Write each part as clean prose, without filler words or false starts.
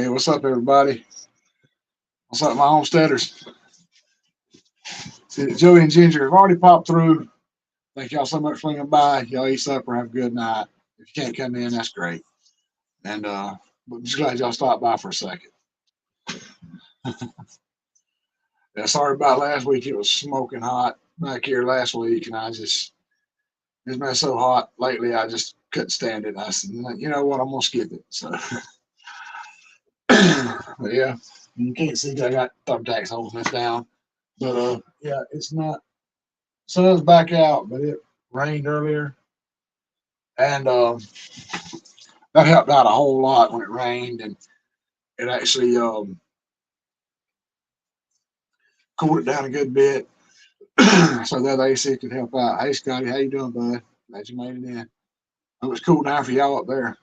Hey, what's up, everybody? What's up, my homesteaders? See, Joey and Ginger have already popped through. Thank y'all so much for swinging by. Y'all eat supper. Have a good night. If you can't come in, that's great. And I'm just glad y'all stopped by for a second. Yeah, sorry about last week. It was smoking hot back here last week, and it's been so hot lately. I just couldn't stand it. I said, you know what? I'm gonna skip it. So, but yeah, you can't see I got thumbtacks holding this down. But yeah, it's not. Sun's back out, but it rained earlier, and that helped out a whole lot when it rained, and it actually cooled it down a good bit, so that AC could help out. Hey, Scotty, how you doing, bud? Glad you made it in. It was cool down for y'all up there.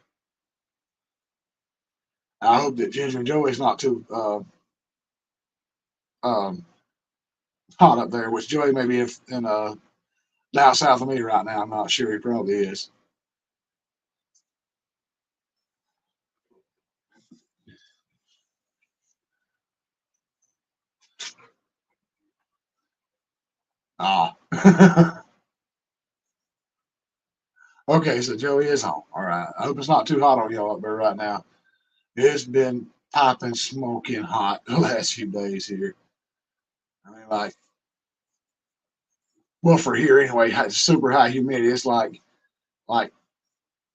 I hope that Ginger and Joey's not too um, hot up there, which Joey may be in down south of me right now. I'm not sure. He probably is. Ah. Okay, so Joey is home. All right. I hope it's not too hot on y'all up there right now. It's been piping smoking hot the last few days here. I mean, like, well, for here anyway, super high humidity. It's like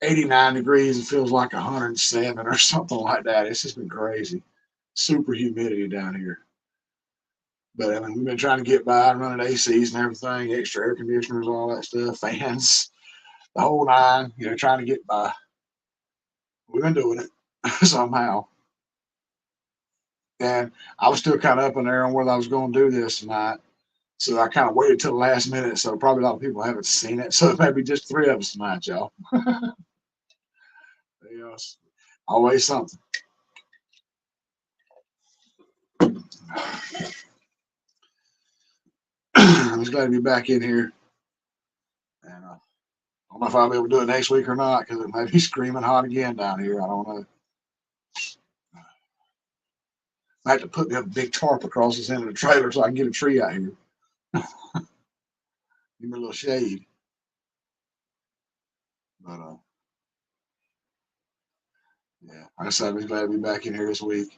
89 degrees. It feels like 107 or something like that. It's just been crazy. Super humidity down here. But I mean, we've been trying to get by, running ACs and everything, extra air conditioners, all that stuff, fans, the whole nine. Trying to get by. We've been doing it somehow. And I was still kind of up in there on whether I was going to do this tonight. So I kind of waited till the last minute. So probably a lot of people haven't seen it. So maybe just three of us tonight, y'all. Yes, always something. I'm just glad to be back in here. And I don't know if I'll be able to do it next week or not because it may be screaming hot again down here. I don't know. I have to put me a big tarp across this end of the trailer so I can get a tree out here. Give me a little shade. But yeah, like I said, I'm just glad to be back in here this week.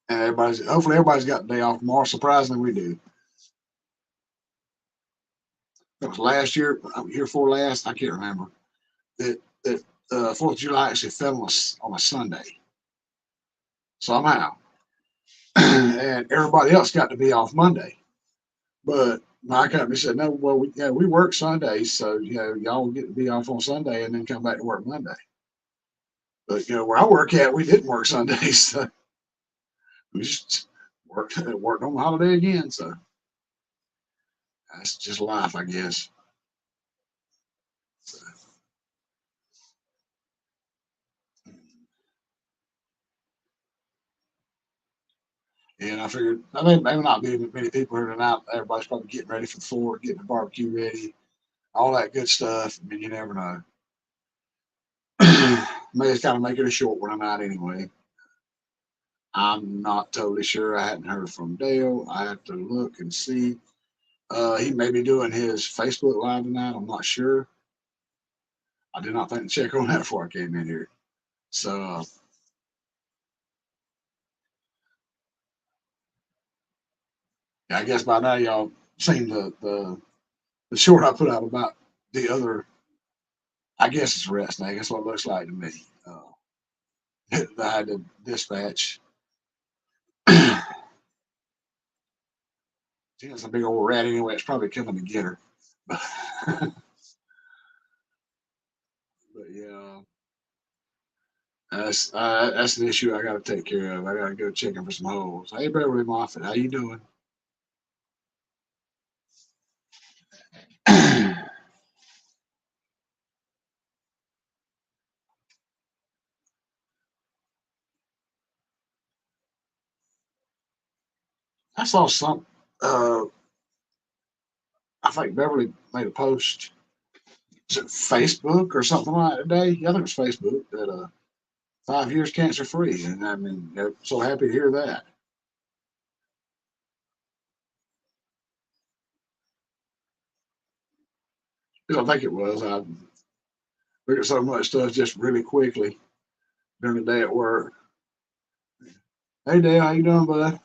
And hopefully everybody's got the day off tomorrow. Surprisingly, we do. It was last year, year before last, I can't remember. That 4th of July actually fell on a Sunday somehow. And everybody else got to be off Monday. But my company said, no, well, we work Sundays, so y'all get to be off on Sunday and then come back to work Monday. But where I work at, we didn't work Sundays, so we just worked on the holiday again. So that's just life, I guess. So, and I figured I mean, maybe not be many people here tonight. Everybody's probably getting ready for the floor, getting the barbecue ready, all that good stuff. I mean, you never know. May just kind of make it a short one tonight anyway. I'm not totally sure. I hadn't heard from Dale. I have to look and see. He may be doing his Facebook Live tonight. I'm not sure. I did not think to check on that before I came in here. So yeah, I guess by now y'all seen the short I put out about the other. I guess it's rest. I guess what it looks like to me. That I had to dispatch. She's a big old rat anyway. It's probably coming to get her. But yeah, that's an issue I got to take care of. I got to go checking for some holes. Hey, Beverly Moffat, how you doing? I saw some. Uh, I think Beverly made a post. Is it Facebook or something like that today? Yeah, I think it was Facebook that 5 years cancer free, and I mean, so happy to hear that. Because I think it was. I look at so much stuff just really quickly during the day at work. Hey Dale, how you doing, bud?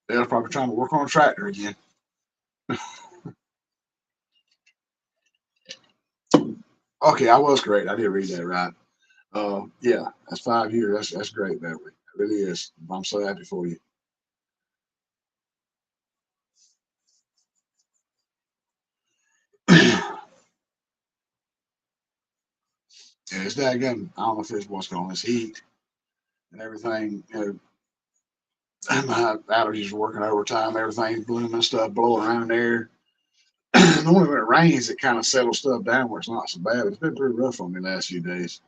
Dale's probably trying to work on a tractor again. Okay, I was great. I did read that right. Yeah, that's 5 years. That's great, Beverly. It really is. I'm so happy for you. Yeah, it's that again. I don't know if it's what's going on. This heat and everything. My allergies are working overtime. Everything's blooming, stuff blowing around there. Normally when it rains, it kind of settles stuff down where it's not so bad. It's been pretty rough on me the last few days.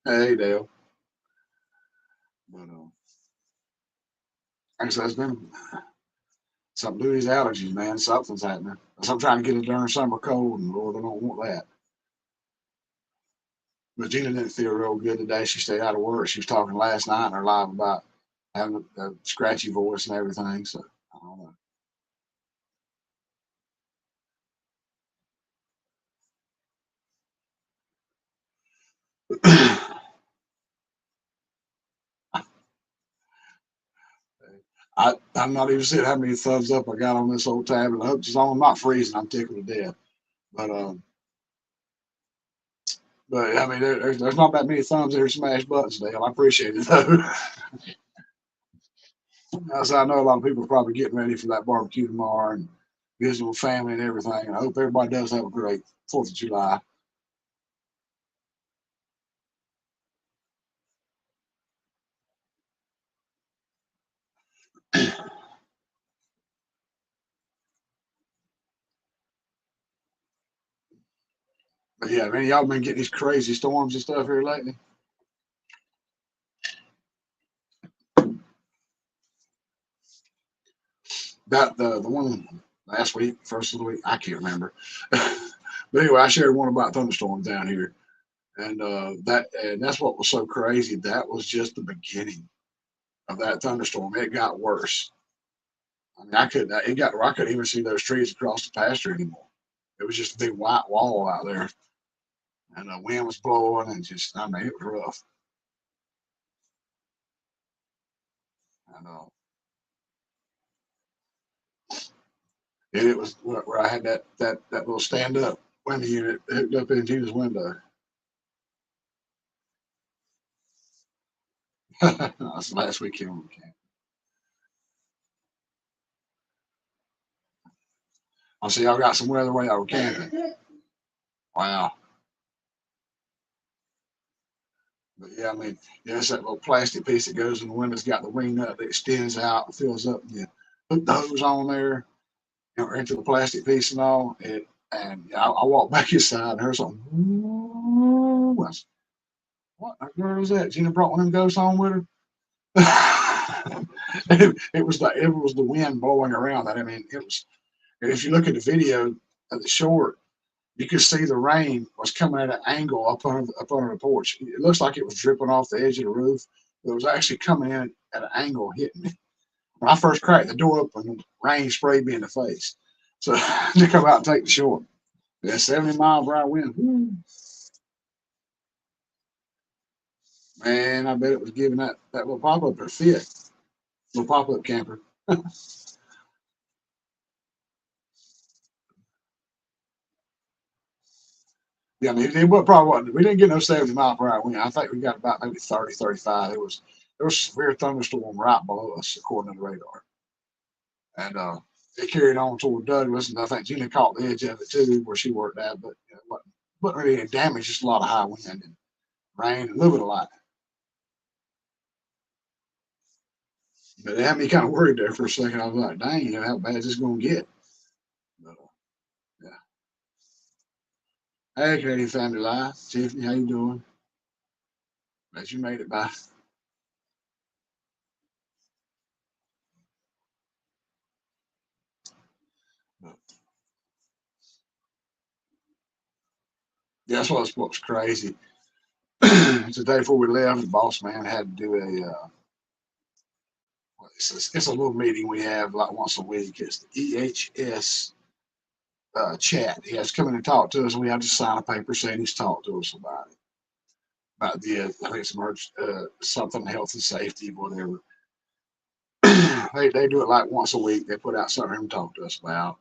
Hey, Dale. But like I said, it's been something to do with these allergies, man. Something's happening. So I'm trying to get it during summer cold, and Lord, I don't want that. But Gina didn't feel real good today. She stayed out of work. She was talking last night in her live about having a scratchy voice and everything. So I don't know. I'm not even seeing how many thumbs up I got on this old tablet. I hope it's on. I'm not freezing. I'm tickled to death. But I mean, there's not that many thumbs there to smash buttons, Dale. I appreciate it though. As I know, a lot of people are probably getting ready for that barbecue tomorrow and visiting with family and everything. And I hope everybody does have a great Fourth of July. But yeah, man, y'all been getting these crazy storms and stuff here lately. That the one last week, first of the week, I can't remember. But anyway, I shared one about thunderstorms down here, and that's what was so crazy. That was just the beginning of that thunderstorm. It got worse. I mean, I couldn't even see those trees across the pasture anymore. It was just a big white wall out there, and the wind was blowing, and just I mean, it was rough. And and it was where I had that little stand up window unit hooked up in Gina's window. That's last weekend. I see y'all got some weather way out camping. Wow. But yeah, I mean, yeah, it's that little plastic piece that goes in the window. It's got the wing nut that extends out, fills up, and you hook the hose on there, into the plastic piece and all. And yeah, I walked back inside and heard something. Ooh, I said, what the girl is that? Gina brought one of them ghosts home with her. It was the wind blowing around that. I mean, it was. If you look at the video of the short, you could see the rain was coming at an angle up under the porch. It looks like it was dripping off the edge of the roof. It was actually coming in at an angle, hitting me. When I first cracked the door open, the rain sprayed me in the face. So to come out and take the short. Yeah, 70-mile-per-hour wind. Woo. Man, I bet it was giving that little pop up a fit. Little pop up camper. Yeah, I mean, it probably wasn't. We didn't get no 70-mile-per-hour wind. I think we got about maybe 30, 35. There was a severe thunderstorm right below us, according to the radar. And it carried on toward Douglas, and I think Gina caught the edge of it too, where she worked at. But it wasn't really any damage, just a lot of high wind and rain, and a little bit of light. But it had me kind of worried there for a second. I was like, dang, how bad is this going to get? But yeah. Hey, Canadian Family Life. Tiffany, how you doing? Glad you made it by. That's what's crazy. The day before we left, the boss man had to do it's a little meeting we have like once a week. It's the EHS chat. He has to come in and talk to us, and we have to sign a paper saying he's talked to us about the I think it's something health and safety, whatever. They do it like once a week. They put out something to talk to us about,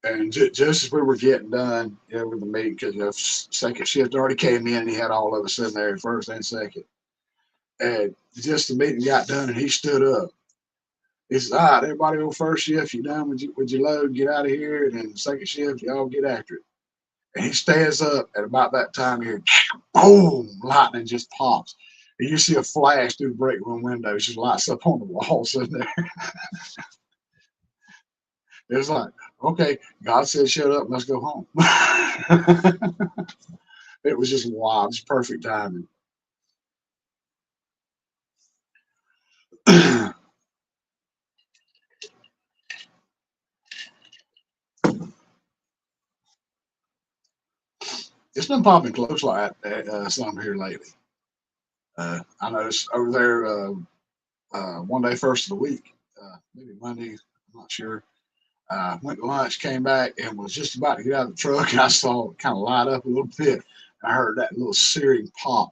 and just as we were getting done, with the meeting, because the second shift already came in, and he had all of us in there, first and second. And just the meeting got done, and he stood up. He says, "All right, everybody on first shift, you done with your load, get out of here, and then second shift, y'all get after it." And he stands up, and about that time, here, boom, lightning just pops. And you see a flash through the break room windows, just lights up on the walls in there. It's like, okay, God said, shut up, let's go home. It was just wild. It's perfect timing. It's been popping close like that some here lately. I noticed over there one day, first of the week, maybe Monday, I'm not sure. Went to lunch, came back, and was just about to get out of the truck, and I saw it kind of light up a little bit. I heard that little searing pop,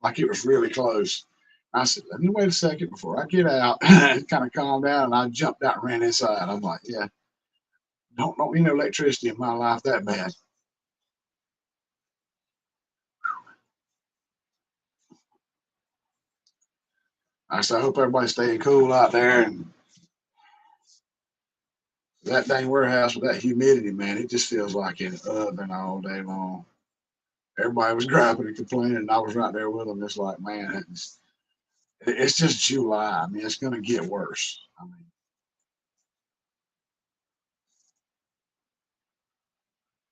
like it was really close. I said, "Let me wait a second before I get out." It kind of calmed down, and I jumped out and ran inside. I'm like, "Yeah, don't need no electricity in my life that bad." I said, "I hope everybody's staying cool out there." And that dang warehouse with that humidity, man, it just feels like an oven all day long. Everybody was griping and complaining, and I was right there with them. It's like, man, it's just July. I mean, it's going to get worse. I mean,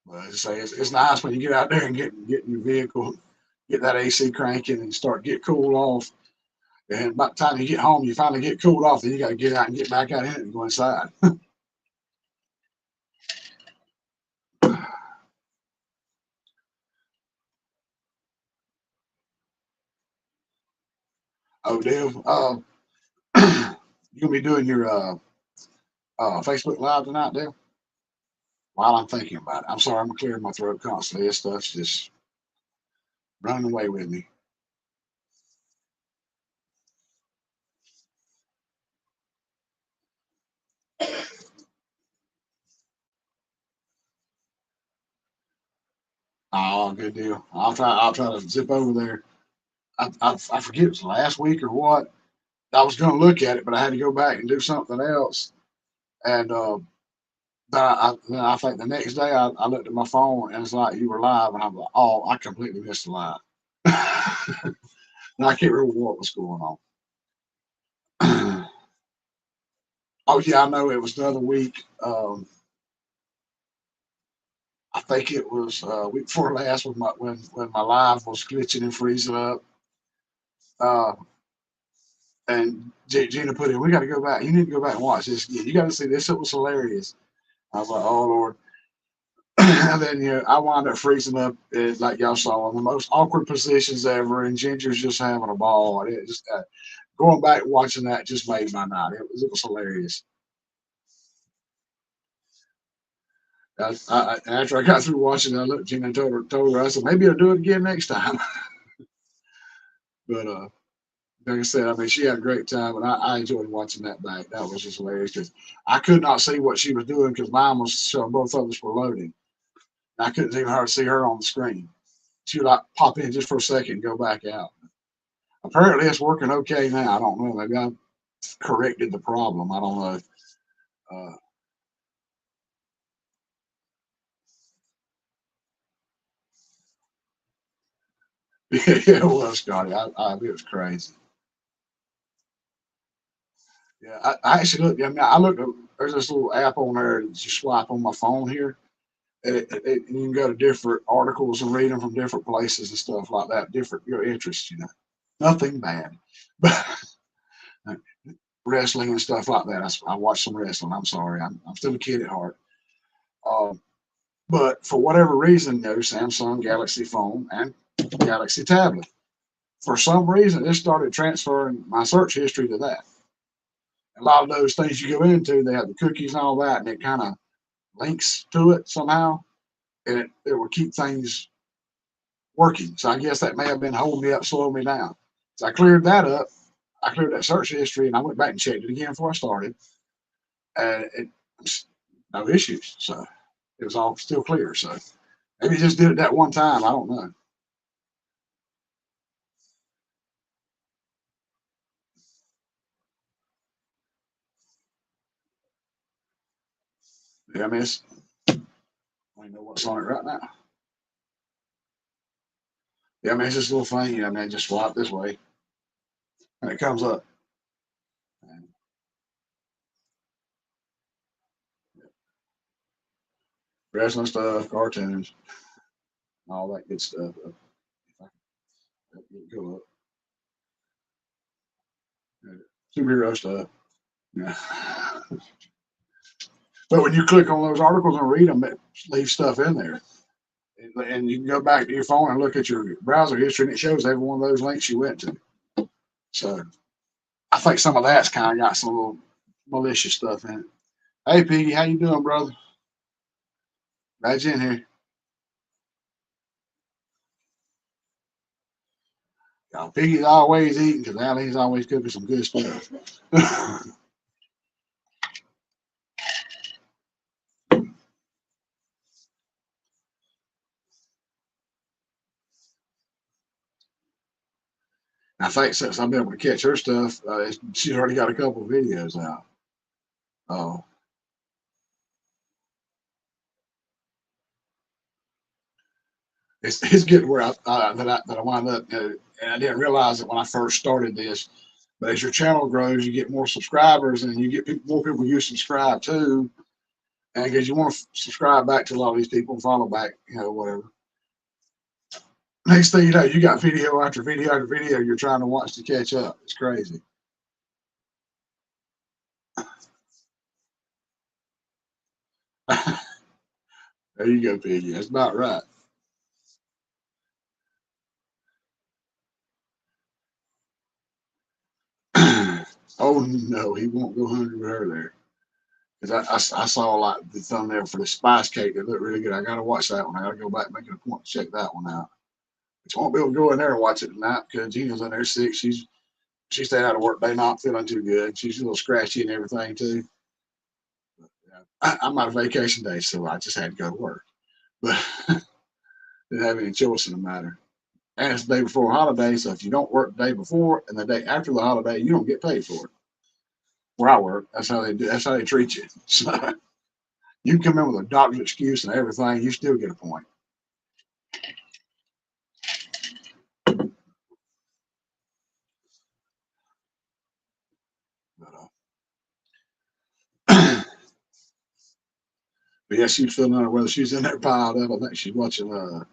but as I say, it's nice when you get out there and get in your vehicle, get that AC cranking, and start get cooled off. And by the time you get home, you finally get cooled off. Then you got to get out and get back out in it and go inside. Oh, Dave, you gonna be doing your Facebook Live tonight, Dave? While I'm thinking about it, I'm sorry, I'm clearing my throat constantly. This stuff's just running away with me. Oh, good deal. I'll try to zip over there. I forget it was last week or what. I was going to look at it, but I had to go back and do something else. And then I think the next day I looked at my phone and it's like you were live, and I'm like, oh, I completely missed the live. And I can't remember what was going on. Oh yeah, I know it was the other week. I think it was week before last when my live was glitching and freezing up. Uh, and Gina put in, we got to go back. You need to go back and watch this. Yeah, you got to see this. It was hilarious. I was like, oh Lord. And then I wound up freezing up, like y'all saw, in the most awkward positions ever, and Ginger's just having a ball. And it just going back and watching that just made my night. It was hilarious. After I got through watching, I looked at Gina and told her, I said, maybe I'll do it again next time. But like I said, I mean, she had a great time, and I enjoyed watching that back. That was just hilarious because I could not see what she was doing because mine was showing both of us were loading. I couldn't even hardly see her on the screen. She would like pop in just for a second and go back out. Apparently, it's working okay now. I don't know. Maybe I corrected the problem. I don't know. Uh, yeah, it was, Scotty. It was crazy. Yeah, I actually looked. I mean, I looked. There's this little app on there that you swipe on my phone here. And you can go to different articles and read them from different places and stuff like that. Different your interests, Nothing bad, but wrestling and stuff like that. I watch some wrestling. I'm sorry, I'm still a kid at heart. Um, But for whatever reason, no Samsung Galaxy phone and Galaxy tablet. For some reason, it started transferring my search history to that. A lot of those things you go into, they have the cookies and all that, and it kind of links to it somehow, and it will keep things working. So I guess that may have been holding me up, slowing me down. So I cleared that up. I cleared that search history, and I went back and checked it again before I started, and it no issues. So it was all still clear. So maybe it just did it that one time. I don't know. Yeah, I mean, I don't even know what's on it right now. Yeah, I mean, it's this little thing. I mean, just swipe this way, and it comes up. And wrestling stuff, cartoons, all that good stuff. If I can go up, superhero stuff. Yeah. But when you click on those articles and read them, it leaves stuff in there. And you can go back to your phone and look at your browser history, and it shows every one of those links you went to. So I think some of that's kind of got some little malicious stuff in it. Hey, Piggy, how you doing, brother? Glad you in here. Piggy's always eating because Allie's always cooking some good stuff. I think since I've been able to catch her stuff, she's already got a couple of videos out. Oh, it's getting where I wind up, and I didn't realize it when I first started this. But as your channel grows, you get more subscribers, and you get more people you subscribe to, and because you want to subscribe back to a lot of these people, follow back, whatever. Next thing you know, you got video after video after video you're trying to watch to catch up. It's crazy. There you go, Piggy. That's about right. Oh no, he won't go hungry with her there. Because I saw like the thumbnail for the spice cake that looked really good. I gotta watch that one. I gotta go back and make it a point to check that one out. But you won't be able to go in there and watch it tonight because Gina's in there sick. She stayed out of work day, not feeling too good. She's a little scratchy and everything too. But, yeah, I'm on a vacation day, so I just had to go to work. But didn't have any choice in the matter. And it's the day before a holiday, so if you don't work the day before and the day after the holiday, you don't get paid for it. Where I work, that's how they do. That's how they treat you. So you can come in with a doctor's excuse and everything, you still get a point. But, but yeah, she's feeling under weather. She's in there piled up. I think she's watching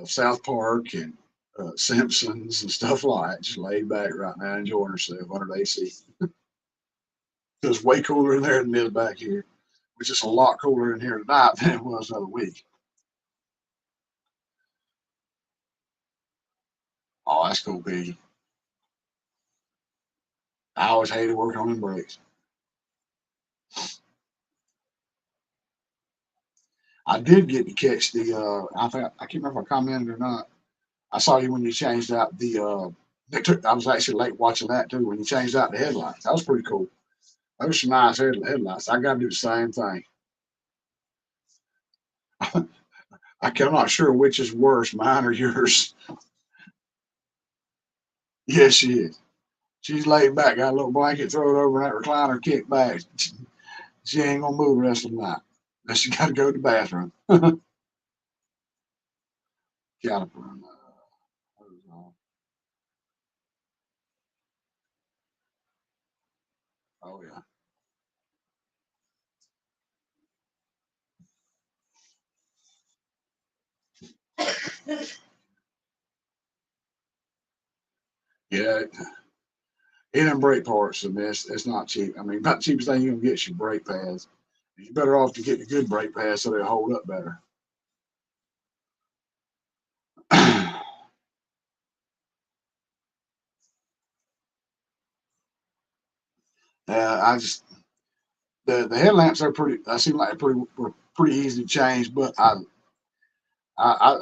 South Park and Simpsons and stuff like that. Just laid back right now, enjoying herself under the AC. It's way cooler in there than it is back here, which is a lot cooler in here tonight than it was the other week. Oh, that's cool, Piggy. I always hated working on them brakes. I did get to catch the. I can't remember if I commented or not. I saw you when you changed out the. I was actually late watching that too when you changed out the headlights. That was pretty cool. Those some nice headlights. I got to do the same thing. I'm not sure which is worse, mine or yours. Yes, she is. She's laid back, got a little blanket, throw it over in that recliner, kick back. She ain't gonna move the rest of the night. Unless she got to go to the bathroom. Caliper. Oh yeah. Yeah, it and brake parts, and it's not cheap. I mean, about the cheapest thing you can get is your brake pads. You're better off to get the good brake pads so they hold up better. I just the headlamps are pretty. I seem like they're pretty easy to change, but I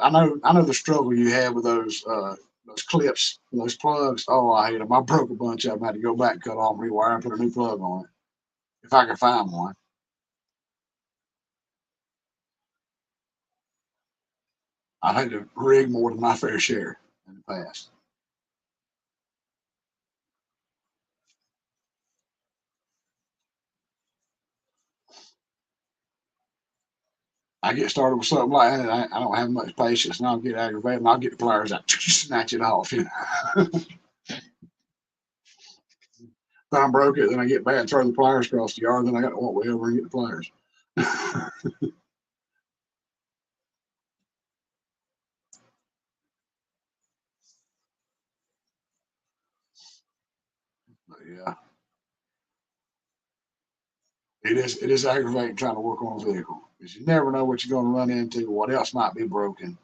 know the struggle you have with those clips, those plugs. Oh, I hate them. I broke a bunch of them. I had to go back, cut off, rewire, and put a new plug on it if I can find one. I had to rig more than my fair share in the past. I get started with something like that, I don't have much patience, and I'll get aggravated, and I'll get the pliers out, snatch it off. You know, then I broke it, then I get back and throw the pliers across the yard, then I got to walk way over and get the pliers. But yeah, it is aggravating trying to work on a vehicle because you never know what you're going to run into, what else might be broken.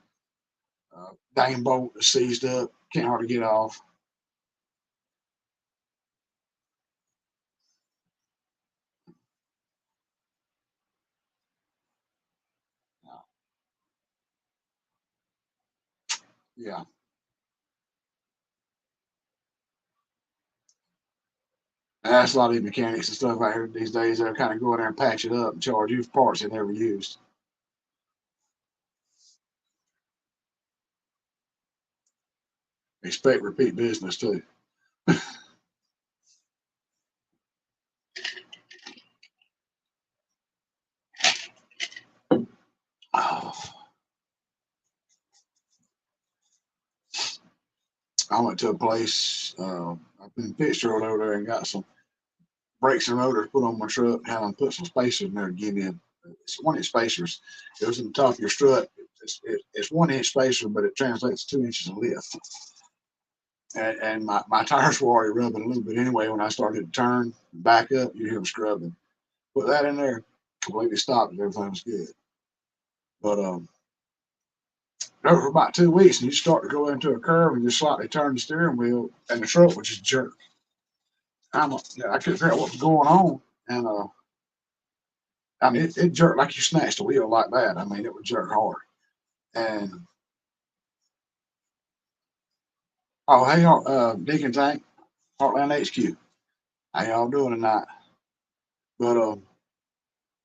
Dang bolt is seized up, can't hardly get off. Yeah, and that's a lot of these mechanics and stuff out here these days. They're kind of go in there and patch it up and charge you for parts they never used. Expect repeat business too. Oh, I went to a place up in Pittsburgh over there and got some brakes and rotors put on my truck. Had them put some spacers in there to give me it's 1 inch spacers. It goes in the top of your strut. It's 1 inch spacer, but it translates to 2 inches of lift. And my tires were already rubbing a little bit anyway. When I started to turn back up, you hear them scrubbing. Put that in there, completely stopped it. Everything was good. But over about 2 weeks, and you start to go into a curve and you slightly turn the steering wheel, and the truck would just jerk. I couldn't figure out what was going on, and I mean it jerked like you snatched a wheel like that. I mean it would jerk hard. And oh hey, Deacon Tank, Heartland HQ, how y'all doing tonight? But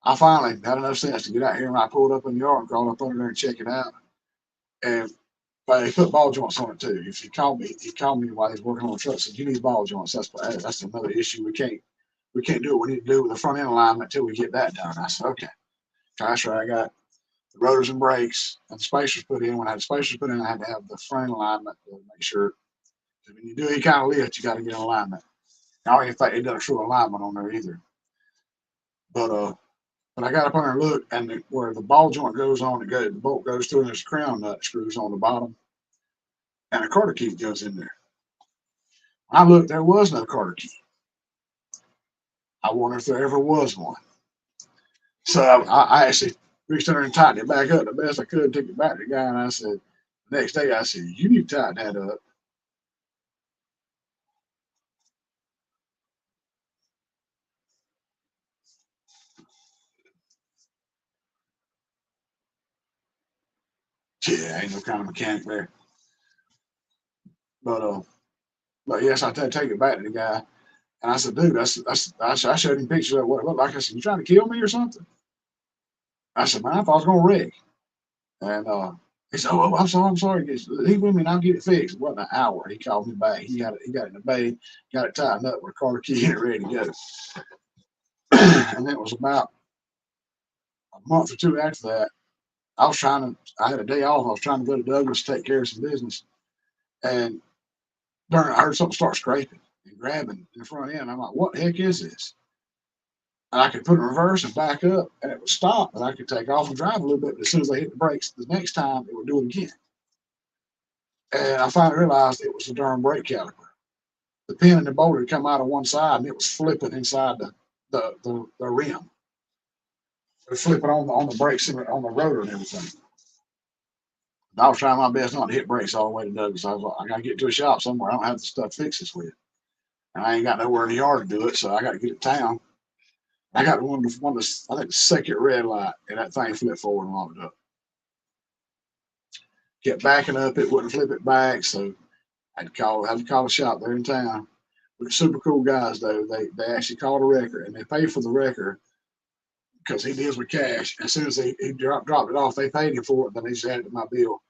I finally had enough sense to get out here, and I pulled up in the yard and crawled up under there and check it out. And but they put ball joints on it too. If he called me while he's working on the truck. Said you need ball joints. That's another issue. We can't do what we need to do with the front end alignment until we get that done. I said okay. That's right. I got the rotors and brakes and the spacers put in. When I had the spacers put in, I had to have the front alignment to make sure. Because when you do any kind of lift, you got to get an alignment. I don't even think they done a true alignment on there either. But when I got up on there and looked, and where the ball joint goes on, the bolt goes through, and there's a crown nut screws on the bottom, and a quarter key goes in there. I looked, there was no quarter key. I wonder if there ever was one. So I actually reached under and tightened it back up the best I could, took it back to the guy, and I said, the next day, I said, you need to tighten that up. Yeah, ain't no kind of mechanic there. But but yes, I take it back to the guy, and I said, dude, I showed him pictures of what it looked like. I said, you trying to kill me or something? I said, man, I thought I was gonna wreck. And he said, oh, I'm sorry. He said, leave with me and I'll get it fixed. It wasn't an hour. He called me back. He got it in the bay, got it tightened up with a car key and ready to go. And it was about a month or two after that. I had a day off. I was trying to go to Douglas to take care of some business. And I heard something start scraping and grabbing in the front end. I'm like, what the heck is this? And I could put it in reverse and back up, and it would stop, and I could take off and drive a little bit. But as soon as I hit the brakes, the next time it would do it again. And I finally realized it was the darn brake caliper. The pin and the bolt had come out of one side, and it was flipping inside the rim. flipping on the brakes and on the rotor and everything. I was trying my best not to hit brakes all the way to Douglas. I was like, I got to get to a shop somewhere. I don't have the stuff to fix this with. And I ain't got nowhere in the yard to do it, so I got to get it to town. I got one of the, I think the second red light, and that thing flipped forward and locked up. Kept backing up, it wouldn't flip it back, so I had to call a shop there in town. But super cool guys though. They actually called a wrecker and they paid for the wrecker because he deals with cash. As soon as he dropped it off, they paid him for it. Then they just added to my bill.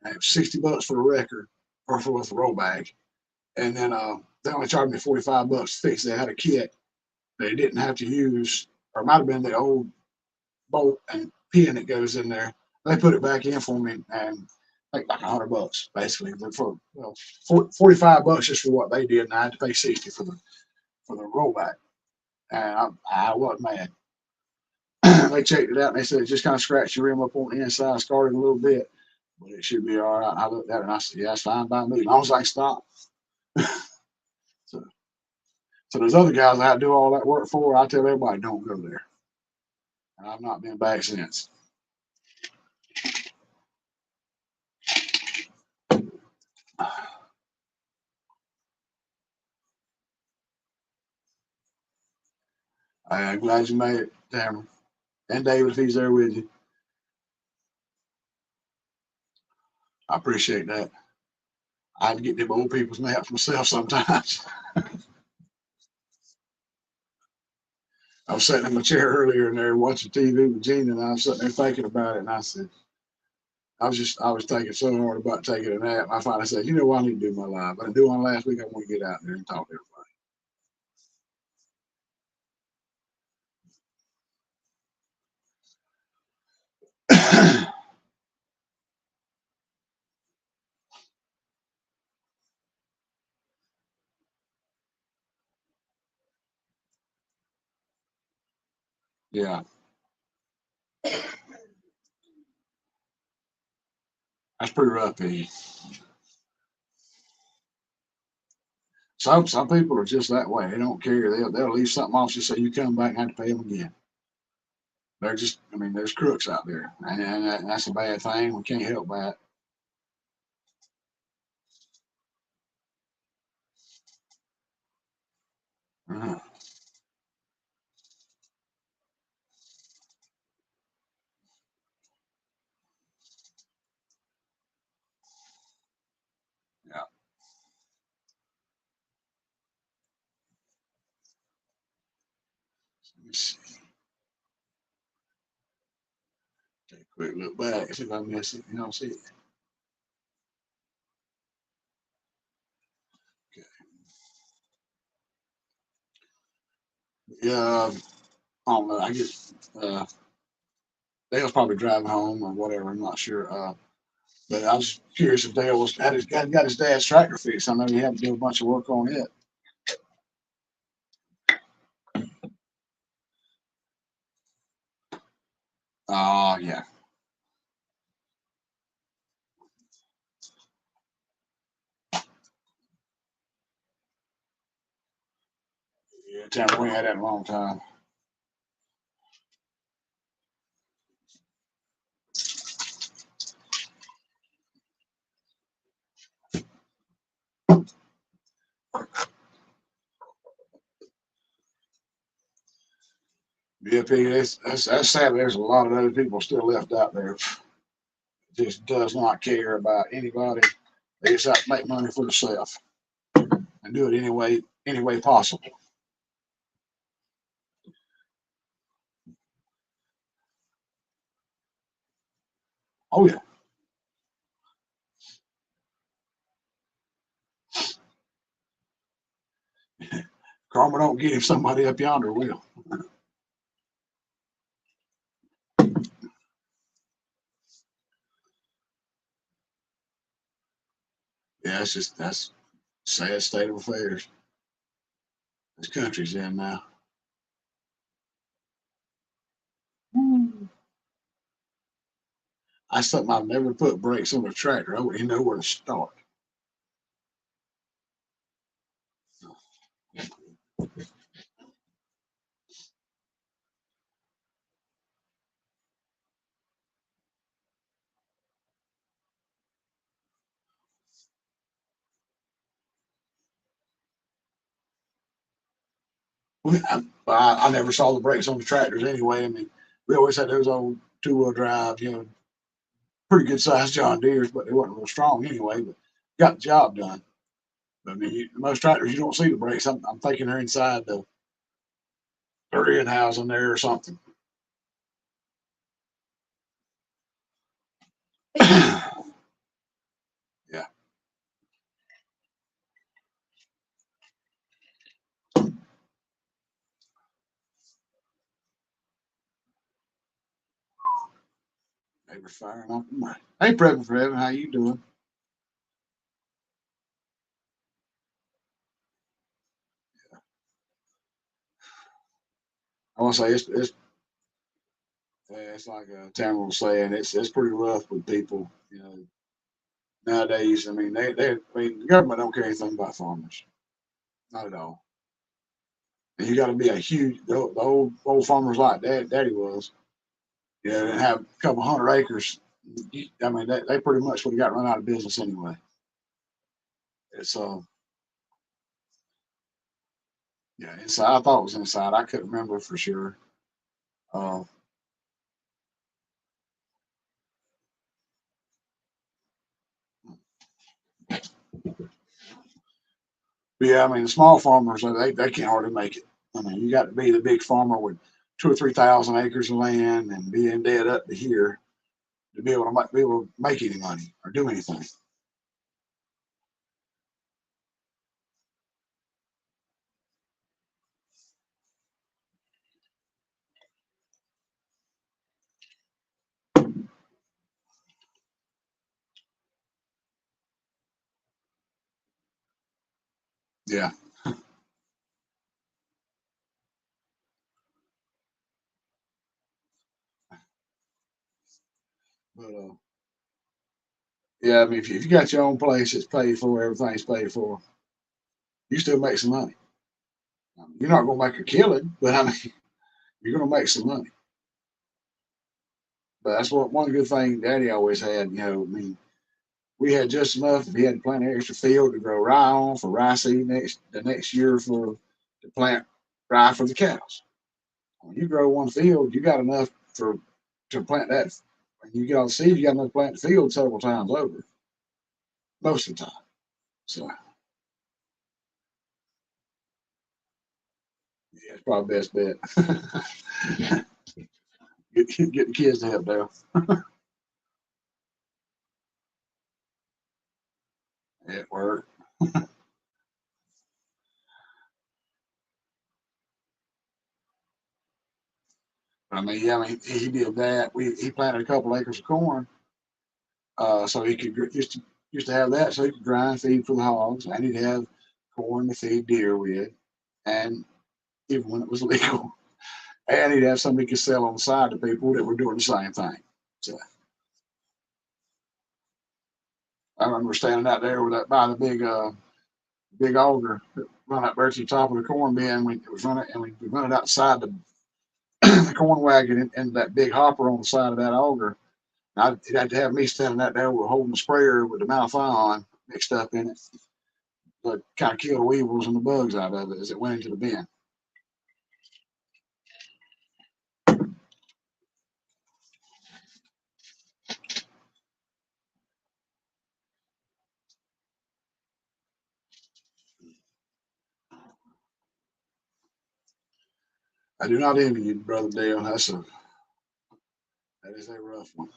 And it was $60 for the wrecker or for the roll bag. And then they only charged me $45 to fix it. They had a kit they didn't have to use, or it might have been the old bolt and pin that goes in there. They put it back in for me and like $100 basically for well, $45 just for what they did, and I had to pay 60 for the rollback. And I wasn't mad. They checked it out and they said it just kind of scratched your rim up on the inside, scarred it a little bit, but it should be all right. I looked at it and I said, yeah, it's fine by me, as long as I can stop. so, so there's other guys I do all that work for. I tell everybody don't go there. And I've not been back since. I'm glad you made it, Tamara. And David, if he's there with you. I appreciate that. I had to get them old people's maps myself sometimes. I was sitting in my chair earlier and there watching TV with Gene, and I was sitting there thinking about it, and I said, I was thinking so hard about taking a nap. I finally said, you know what, I need to do my live. I didn't do one last week. I want to get out there and talk to everybody. Yeah, that's pretty rough, Pete. Some people are just that way. They don't care. They'll leave something off just so you come back and have to pay them again. They're just, I mean, there's crooks out there, and that's a bad thing. We can't help that. Uh-huh. Yeah. Let me see. Take a quick look back, see if I miss it. You don't see it. Okay. Yeah, I don't know. I guess Dale's probably driving home or whatever. I'm not sure. But I was curious if Dale got his dad's tractor fixed. I know he had to do a bunch of work on it. Oh yeah, yeah. Tamara, we had that in a long time. Yeah, Pete, that's sad. There's a lot of other people still left out there. Just does not care about anybody. They just have to make money for themselves and do it any way possible. Oh yeah, karma don't get him. Somebody up yonder will. Yeah, that's sad state of affairs. This country's in now. I something I've never put brakes on a tractor. I wouldn't even know where to start. I never saw the brakes on the tractors anyway. I mean, we always had those old two-wheel drive, pretty good sized John Deeres, but they wasn't real strong anyway. But got the job done. But I mean, most tractors you don't see the brakes. I'm thinking they're inside the steering housing there or something. Yeah, they were firing off the mic. Hey, President Forever, how you doing? I want to say it's like Tamara was saying, it's pretty rough with people, nowadays. I mean, the government don't care anything about farmers, not at all. And you got to be a huge the old farmers like Daddy was, and have a couple hundred acres. I mean, they pretty much would have got run out of business anyway. It's yeah, inside. I thought it was inside. I couldn't remember for sure. Uh, but yeah, I mean, the small farmers they can't hardly make it. I mean, you got to be the big farmer with 2 or 3 thousand acres of land and be in debt up to here to be able to make any money or do anything. Yeah, but yeah, I mean, if you got your own place, it's paid for, everything's paid for. You still make some money. I mean, you're not gonna make a killing, but I mean, you're gonna make some money. But that's what one good thing Daddy always had. I mean, we had just enough. If he had to plant an extra field to grow rye on for rye seed the next year for to plant rye for the cows. When you grow one field, you got enough for to plant that. When you get all the seed, you got enough to plant the field several times over, most of the time. So yeah, it's probably best bet. Get the kids to help there at work. I mean, yeah, I mean, he did that. He planted a couple acres of corn, so he could used to have that, so he could grind feed for the hogs, and he'd have corn to feed deer with, and even when it was legal, and he'd have something he could sell on the side to people that were doing the same thing. So I remember standing out there with that by the big auger that run up there to the top of the corn bin. We it was running, and we run it outside the corn wagon and that big hopper on the side of that auger. You'd have to have me standing out there with holding the sprayer with the mouth on mixed up in it, but kind of kill the weevils and the bugs out of it as it went into the bin. I do not envy you, brother Dale. That is a rough one.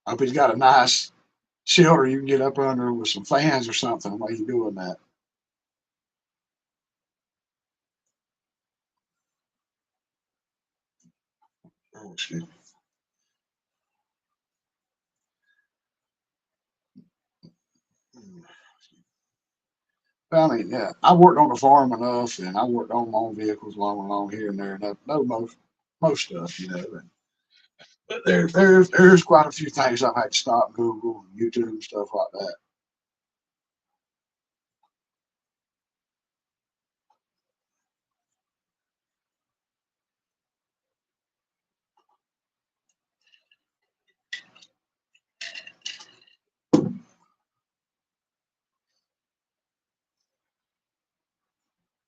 I hope he's got a nice shelter you can get up under with some fans or something while you're doing that. Oh, excuse me. I mean, yeah, I worked on the farm enough, and I worked on my own vehicles along here and there, and I know most stuff, But there's quite a few things I've had to stop, Google, YouTube, and stuff like that.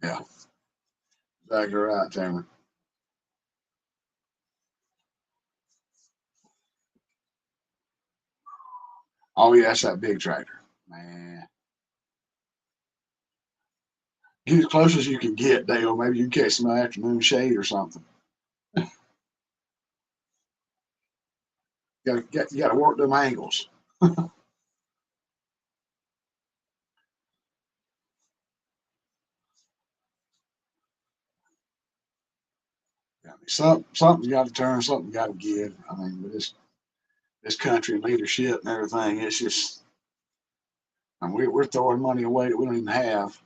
Yeah, exactly right, Taylor. Oh yeah, that's that big tractor, man. Get as close as you can get, Dale. Maybe you can catch some afternoon shade or something. You got to work them angles. I mean, something's got to turn, something got to give. I mean, with this country and leadership and everything, it's just, I mean, we're throwing money away that we don't even have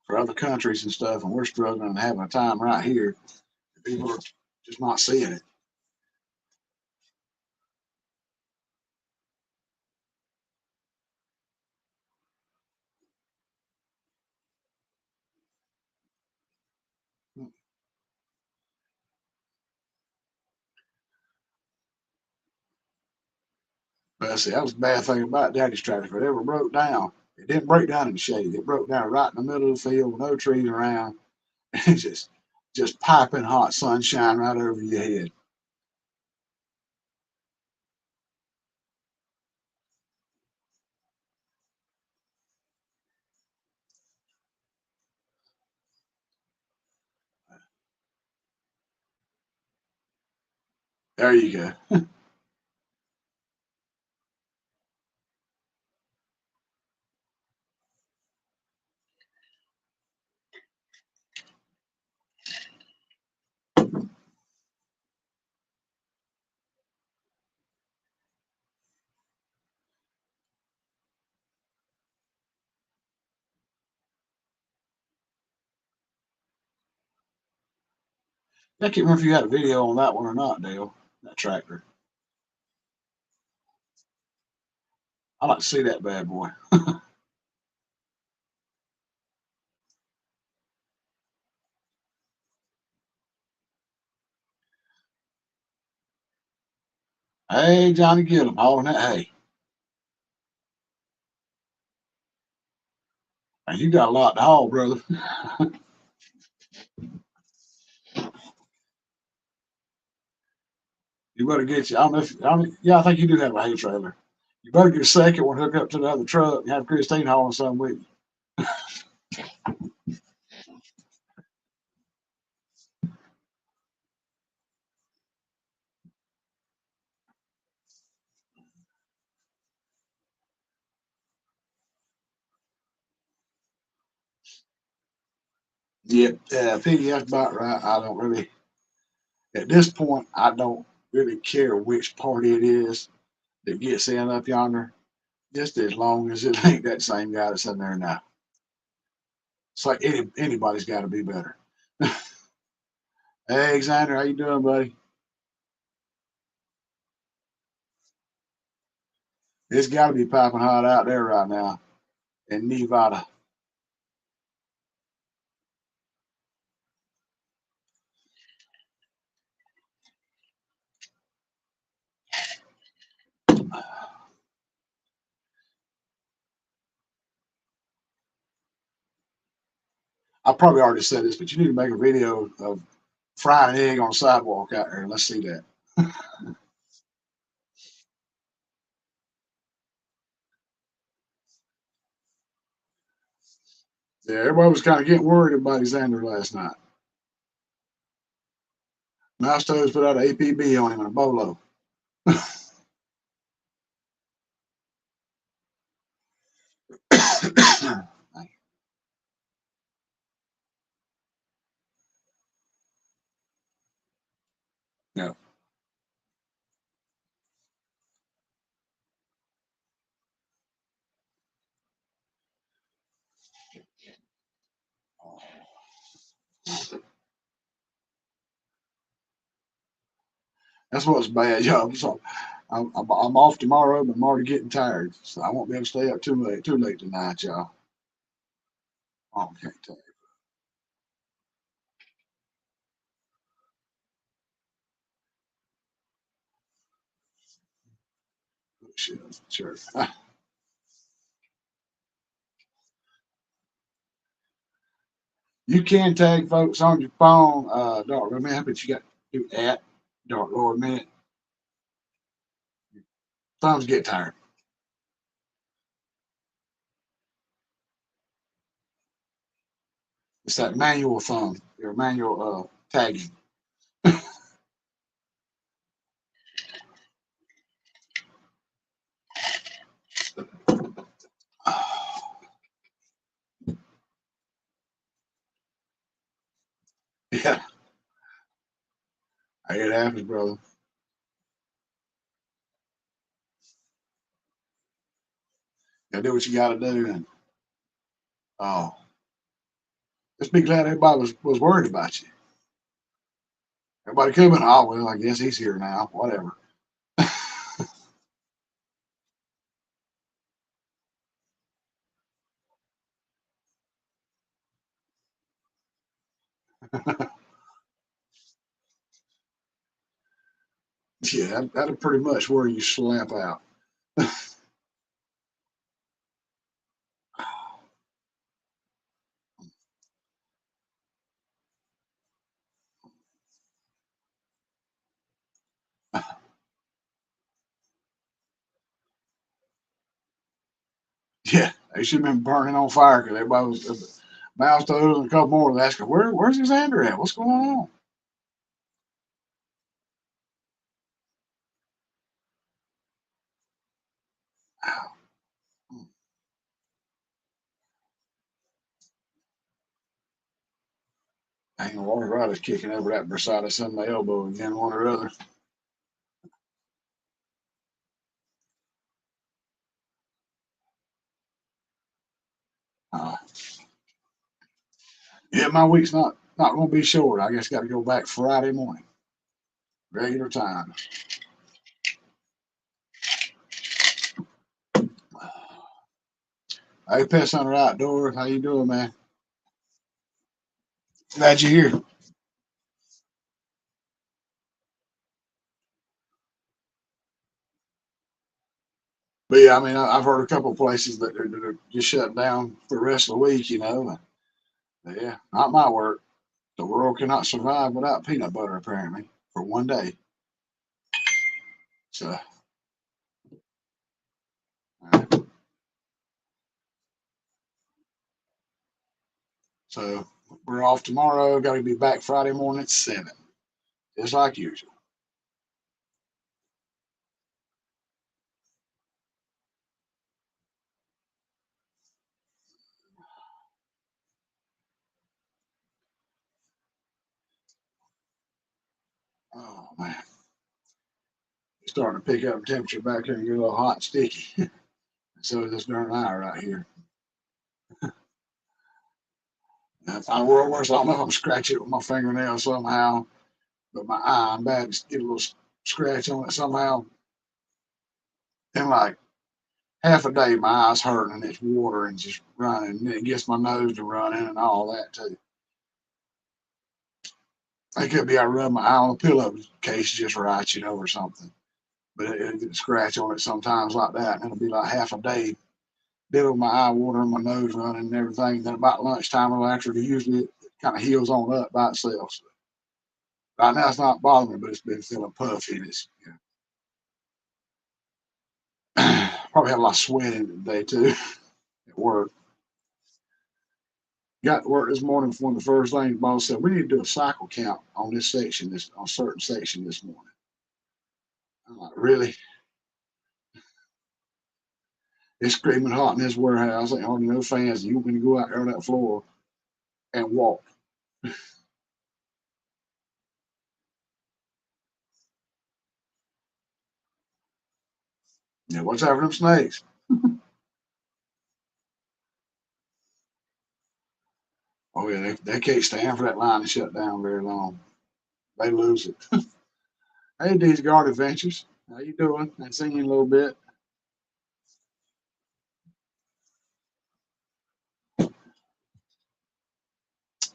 for other countries and stuff, and we're struggling and having a time right here. People are just not seeing it. But see, that was the bad thing about Daddy's tractor. If it ever broke down, it didn't break down in the shade. It broke down right in the middle of the field with no trees around. And just piping hot sunshine right over your head. There you go. I can't remember if you had a video on that one or not, Dale. That tractor. I like to see that bad boy. Hey, Johnny Gillum, hauling that hay. And you got a lot to haul, brother. You better get you. I don't know if I mean, yeah, I think you do have a hay trailer. You better get a second one, hook up to the other truck, and have Christine hauling something with you. Yeah, Piggy, that's about right. I don't really, at this point, I don't really care which party it is that gets in up yonder, just as long as it ain't that same guy that's in there now. It's like anybody's got to be better. Hey, Xander, how you doing, buddy? It's got to be piping hot out there right now in Nevada. I probably already said this, but you need to make a video of frying an egg on the sidewalk out there. Let's see that. Yeah, everybody was kind of getting worried about Xander last night. Mouse Toes put out an APB on him in a bolo. Yeah. That's what's bad, y'all. So I'm off tomorrow, but I'm already getting tired, so I won't be able to stay up too late tonight, y'all. Oh, can't tell you. Shit, sure. You can tag folks on your phone, Dark Lord Minute, but you got to do at Dark Lord Minute. Thumbs get tired. It's that manual thumb, your manual tagging. Yeah, it happens, brother. You do what you got to do, and oh, just be glad everybody was worried about you. Everybody could have been, oh well, I guess he's here now. Whatever. Yeah, that'll pretty much where you slap out. Yeah, they should have been burning on fire because everybody was mouths to others and a couple more was asking, where's Xander at? What's going on? Dang, Walter Wright is kicking over that beside us on my elbow again, one or other. Uh, yeah, my week's not going to be short. I guess got to go back Friday morning, regular time. Hey, Pet Center Outdoors, how you doing, man? Glad you're here. But yeah, I mean, I've heard a couple of places that they're just shutting down for the rest of the week, and yeah, not my work. The world cannot survive without peanut butter, apparently, for one day. So, so we're off tomorrow. Got to be back Friday morning at 7, just like usual. Oh man, it's starting to pick up temperature back here and get a little hot and sticky. So this darn eye right here. Now, if I were worse, I don't know if I'm scratching it with my fingernail somehow, but my eye, I'm bad to get a little scratch on it somehow. And like half a day, my eye's hurting and it's water and just running, and it gets my nose to running and all that too. It could be I rub my eye on a pillowcase just right, or something. But it'll get a scratch on it sometimes like that, and it'll be like half a day dealing with my eye watering, my nose running, and everything. Then about lunchtime or after, usually it kind of heals on up by itself. So right now it's not bothering me, but it's been feeling puffy. And probably had a lot of sweating today too at work. Got to work this morning. One of the first things the boss said, we need to do a cycle count on this section, this on a certain section this morning. I'm like, really? It's screaming hot in this warehouse. Ain't hardly no fans. You want me to go out there on that floor and walk? Yeah, what's after them snakes? Oh yeah, they can't stand for that line to shut down very long. They lose it. Hey, D's Guard Adventures, how you doing? I seen you a little bit,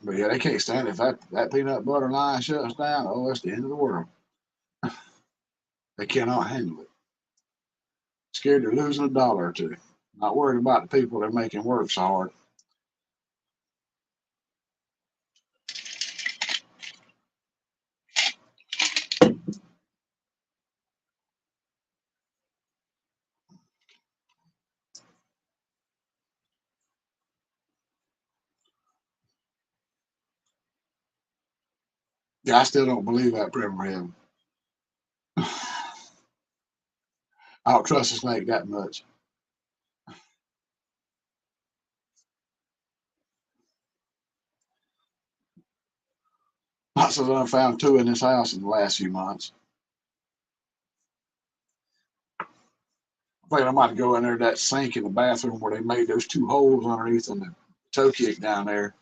but yeah, they can't stand it. If that peanut butter line shuts down, oh, that's the end of the world. They cannot handle it. Scared they're losing a dollar or two. Not worried about the people they're making work so hard. Yeah, I still don't believe that prayer for heaven. I don't trust a snake that much. I said I found two in this house in the last few months. I think I might go in there to that sink in the bathroom where they made those two holes underneath and the toe kick down there.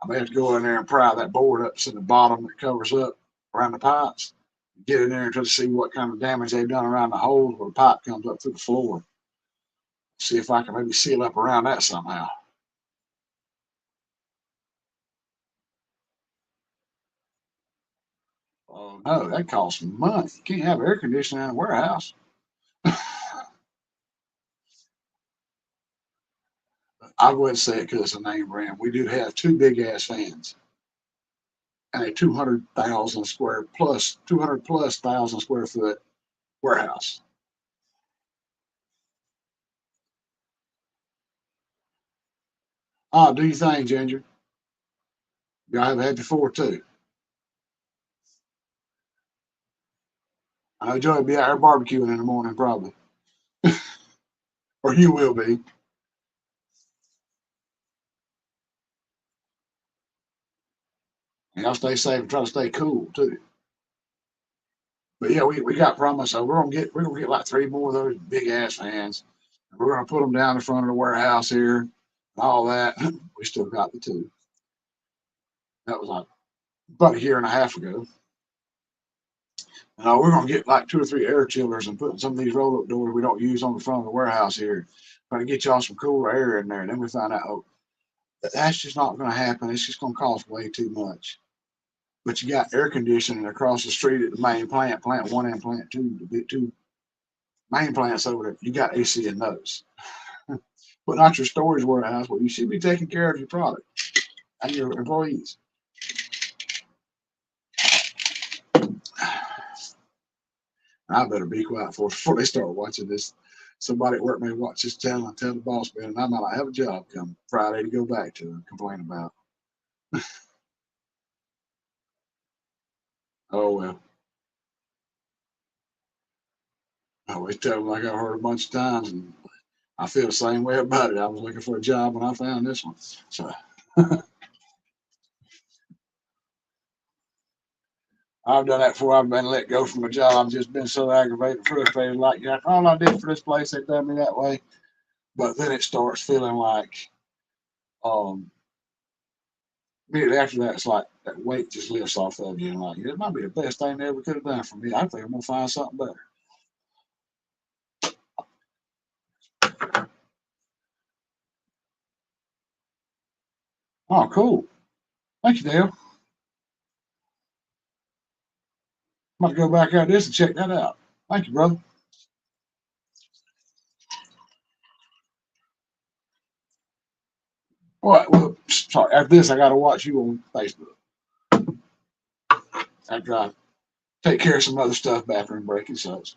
I may have to go in there and pry that board up to the bottom that covers up around the pipes. Get in there and try to see what kind of damage they've done around the holes where the pipe comes up through the floor. See if I can maybe seal up around that somehow. Oh no, that costs money. You can't have air conditioning in a warehouse. I wouldn't say it because it's a name brand. We do have two big ass fans and a 200,000 square plus 200 plus thousand square foot warehouse. Oh, do you think, Ginger? Y'all have had before too. I know Joey will be out there barbecuing in the morning probably, or you will be. And y'all stay safe and try to stay cool too. But yeah, we got promised. So we're gonna get like three more of those big ass fans. And we're gonna put them down in front of the warehouse here, and all that. We still got the two. That was like about a year and a half ago. And we're gonna get like two or three air chillers and put some of these roll up doors we don't use on the front of the warehouse here. Trying to get y'all some cooler air in there. And then we find out, oh, that's just not gonna happen. It's just gonna cost way too much. But you got air conditioning across the street at the main plant, plant one and plant two, the two main plants over there. You got AC in those. But not your storage warehouse where you should be taking care of your product and your employees. I better be quiet before they start watching this. Somebody at work may watch this channel and tell the boss man, and I might not have a job come Friday to go back to and complain about. Oh well. I always tell them like I've heard a bunch of times, and I feel the same way about it. I was looking for a job when I found this one. So I've done that before. I've been let go from a job. I've just been so aggravated, frustrated. Like, yeah, all I did for this place, they done me that way. But then it starts feeling like, um, immediately after that, it's like that weight just lifts off of you. And like, it might be the best thing they ever could have done for me. I think I'm gonna find something better. Oh, cool. Thank you, Dale. I'm about to go back out this and check that out. Thank you, brother. All right. Well, sorry. After this, I got to watch you on Facebook. After I take care of some other stuff, bathroom break and such.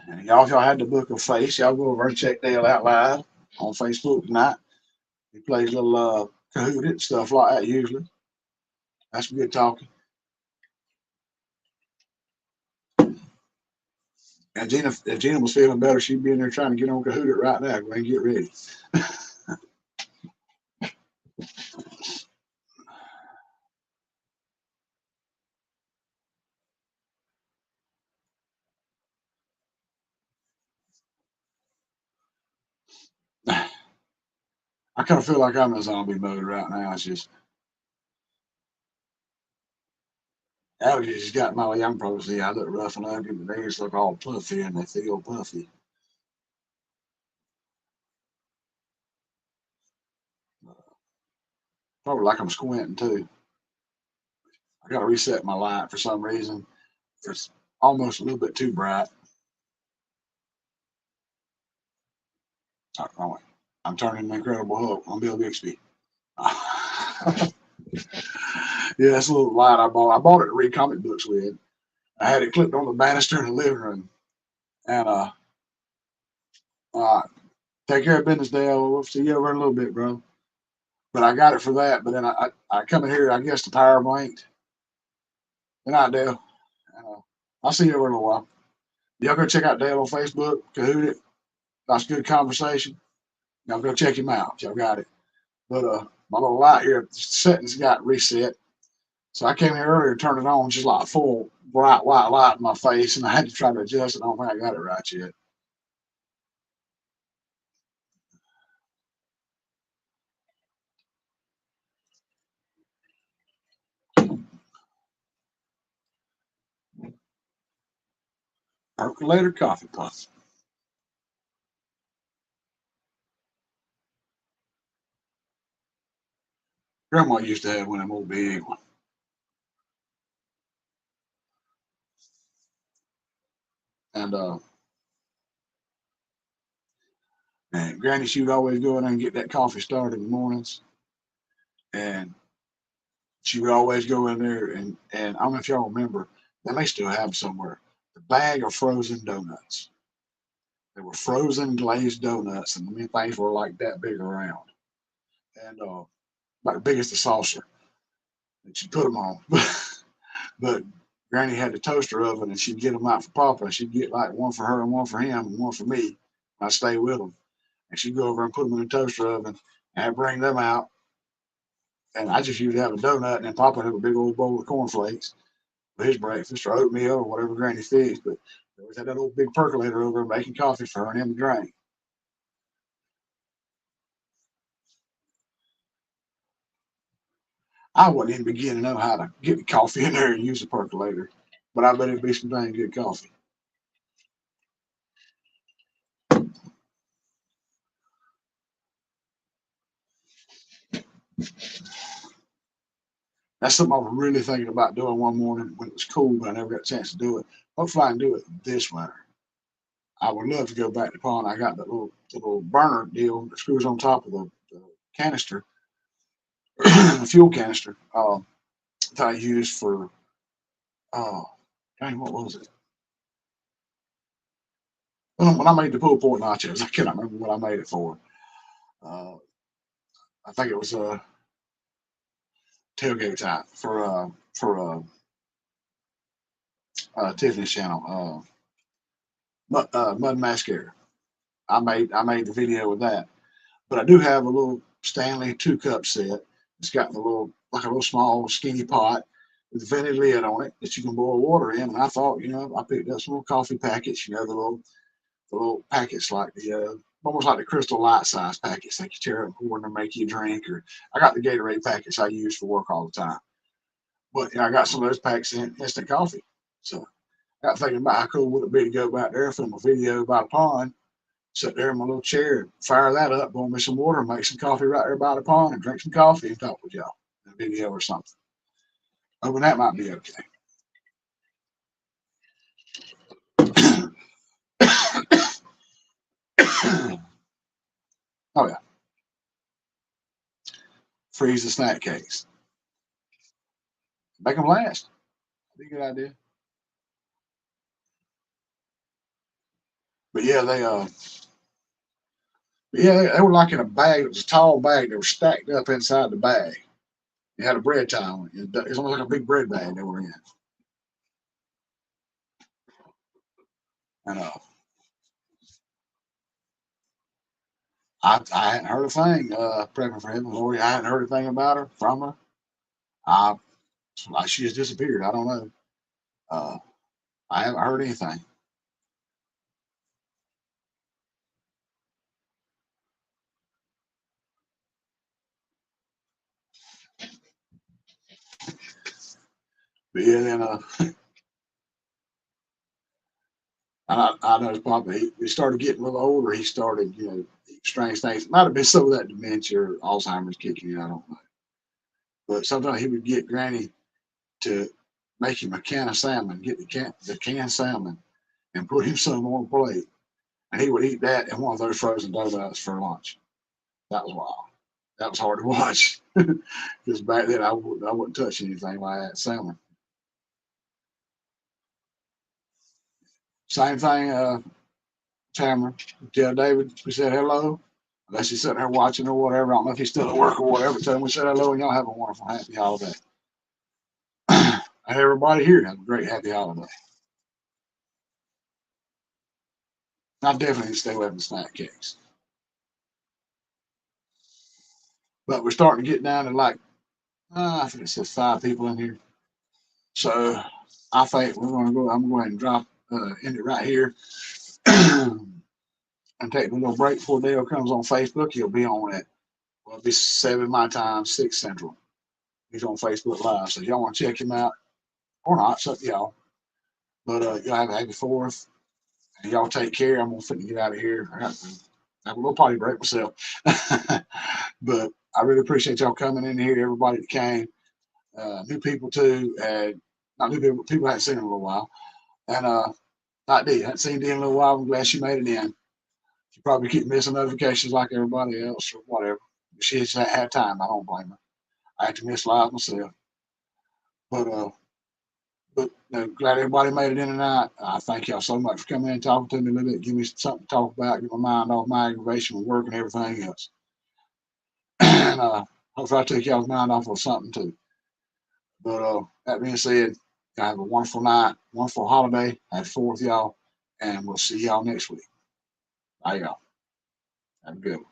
And y'all had the book of face. Y'all go over and check Dale out live on Facebook tonight. He plays little Kahoot and stuff like that usually. That's good talking. And Gina, if Gina was feeling better, she'd be in there trying to get on Kahoot right now. Go and get ready. I kind of feel like I'm in zombie mode right now. It's just allergies just got my young probably see I look rough and ugly, but they just look all puffy and they feel puffy. Probably like I'm squinting too. I got to reset my light for some reason. It's almost a little bit too bright. Oh, I'm turning the Incredible Hulk on Bill Bixby. Yeah, that's a little light I bought. I bought it to read comic books with. I had it clipped on the banister in the living room, and uh, Take care of business, Dale. We'll see you over in a little bit, bro. But I got it for that. But then I come in here, I guess the power blinked. Good night, Dale. I'll see you over in a little while. Y'all go check out Dale on Facebook, Kahoot it. That's good conversation. Y'all go check him out. Y'all got it. But my little light here, the settings got reset. So I came here earlier, turned it on, just like full bright white light in my face, and I had to try to adjust it. I don't think I got it right yet. Percolator coffee pot. Grandma used to have one of them old big ones. And man, Granny, she would always go in there and get that coffee started in the mornings. And she would always go in there and I don't know if y'all remember, they may still have them somewhere. The bag of frozen donuts. They were frozen glazed donuts, and the things were like that big around. And about big as the saucer that she put them on. But Granny had the toaster oven, and she'd get them out for Papa. She'd get like one for her and one for him and one for me. I'd stay with them, and she'd go over and put them in the toaster oven, and I'd bring them out. And I just usually have a donut, and then Papa would have a big old bowl of cornflakes for his breakfast or oatmeal or whatever Granny fixed. But they always had that old big percolator over there making coffee for her and him to drink. I wouldn't even begin to know how to get the coffee in there and use a percolator, but I bet it'd be some dang good coffee. That's something I was really thinking about doing one morning when it was cool, but I never got a chance to do it. Hopefully, I can do it this winter. I would love to go back to the pond. I got the little burner deal that screws on top of the canister, the fuel canister that I use for, uh, dang, what was it? When I made the pulled pork nachos, I cannot remember what I made it for. Uh, I think it was a tailgate time for Tiffany's channel, Mud Mascara. I made the video with that. But I do have a little Stanley 2 cup set. It's got the little like a little small skinny pot with a vented lid on it that you can boil water in. And I thought, I picked up some little coffee packets, the little packets like almost like the Crystal Light size packets that you tear up and pour in and make you a drink. Or I got the Gatorade packets I use for work all the time. But I got some of those packs in instant coffee. So I got thinking about how cool would it be to go back there, film a video by the pond, sit there in my little chair, fire that up, boil me some water, make some coffee right there by the pond, and drink some coffee and talk with y'all in a video or something. Hoping that might be okay. Oh yeah, freeze the snack cakes, make them last. Be a good idea. But yeah, they were like in a bag. It was a tall bag. They were stacked up inside the bag. It had a bread tie on it. It was almost like a big bread bag they were in. And I hadn't heard a thing. Prepping for heaven, Lord, I hadn't heard a thing about her from her. I like she just disappeared. I don't know. Uh, I haven't heard anything. But yeah, then I noticed Papa. He started getting a little older. He started, strange things. It might have been some of that dementia or Alzheimer's kicking in. I don't know. But sometimes he would get Granny to make him a can of salmon, get the canned salmon, and put him some on a plate, and he would eat that and one of those frozen donuts for lunch. That was wild. That was hard to watch because back then I wouldn't touch anything like that salmon. Same thing. Tamara, tell David we said hello. Unless he's sitting there watching or whatever. I don't know if he's still at work or whatever. Tell him we said hello and y'all have a wonderful, happy holiday. And everybody here have a great, happy holiday. I definitely need to stay away from snack cakes. But we're starting to get down to like, I think it says 5 people in here. So I think we're going to go. I'm going to end it right here and take a little break before Dale comes on Facebook. He'll be on at, well, it'll be 7 my time, 6 Central. He's on Facebook Live. So if y'all want to check him out or not, it's up to y'all. But y'all have a happy 4th. And y'all take care. I'm going to get out of here. I got to have a little potty break myself. But I really appreciate y'all coming in here, everybody that came. New people too, and not new people I hadn't seen in a little while. And not Dee, hadn't seen Dee in a little while. I'm glad she made it in. She probably keep missing notifications like everybody else or whatever. She just had time. I don't blame her. I had to miss live myself. But glad everybody made it in tonight. I thank y'all so much for coming in and talking to me a little bit, give me something to talk about, get my mind off my aggravation with work and everything else. And hopefully I take y'all's mind off of something too. But that being said, y'all have a wonderful night, wonderful holiday. Have 4th, y'all, and we'll see y'all next week. Bye, y'all. Have a good one.